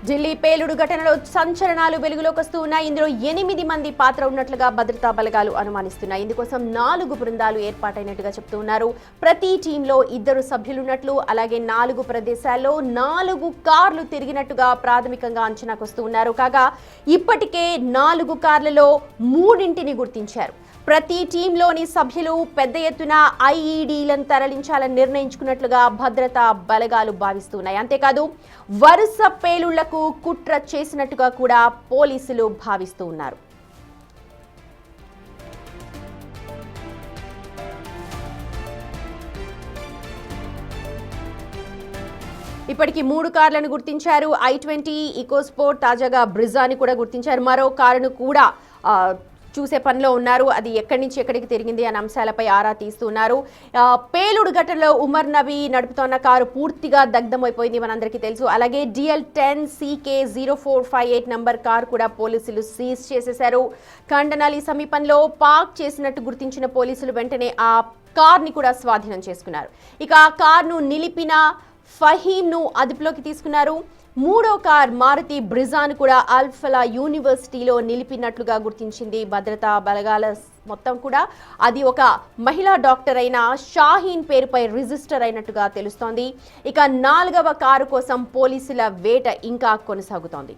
ఢిల్లీ పేలుడు ఘటనలో సంచలనాలు వెలుగులోకి వస్తున్నాయి. ఇందులో 8 మంది పాత్ర ఉన్నట్లుగా భద్రతా బలగాలు అనుమానిస్తున్నాయి. ఇందుకోసం 4 బృందాలు ఏర్పాటైనట్టుగా చెప్తున్నారు. ప్రతి టీంలో 2 సభ్యులున్నట్లు, అలాగే 4 ప్రదేశాల్లో 4 కార్లు తిరిగినట్టుగా ప్రాథమికంగా అంచనాకు వస్తున్నారు. కాగా ఇప్పటికే 4 కార్లలో 3ని గుర్తించారు. ప్రతి టీంలోని సభ్యులు పెద్ద ఎత్తున ఐఈడీలను తరలించాలని నిర్ణయించుకున్నట్లుగా భద్రతా బలగాలు భావిస్తున్నాయి. అంతేకాదు వరుస పేలుళ్లకు కుట్ర చేసినట్టుగా కూడా పోలీసులు భావిస్తూ ఉన్నారు. ఇప్పటికి 3 కార్లను గుర్తించారు. i20, ఈకోస్పోర్ట్, తాజాగా బ్రిజాని కూడా గుర్తించారు. మరో కారును కూడా చూసే పనిలో ఉన్నారు. అది ఎక్కడి నుంచి ఎక్కడికి తిరిగింది అనే అంశాలపై ఆరా తీస్తున్నారు. పేలుడు ఘటనలో ఉమర్ నబీ నడుపుతున్న కారు పూర్తిగా దగ్ధమైపోయింది, మనందరికీ తెలుసు. అలాగే DL10 CK0458 నంబర్ కారు కూడా పోలీసులు సీజ్ చేసేశారు. కండనాలి సమీపంలో పార్క్ చేసినట్టు గుర్తించిన పోలీసులు వెంటనే ఆ కార్ని కూడా స్వాధీనం చేసుకున్నారు. ఇక ఆ కార్ను నిలిపిన ఫహీంను అదుపులోకి తీసుకున్నారు. 3వ కార్ మారుతి బ్రిజాను కూడా అల్ఫలా యూనివర్సిటీలో నిలిపినట్లుగా గుర్తించింది భద్రతా బలగాల మొత్తం కూడా. అది ఒక మహిళా డాక్టర్ అయిన షాహీన్ పేరుపై రిజిస్టర్ అయినట్టుగా తెలుస్తోంది. ఇక 4వ కారు కోసం పోలీసుల వేట ఇంకా కొనసాగుతోంది.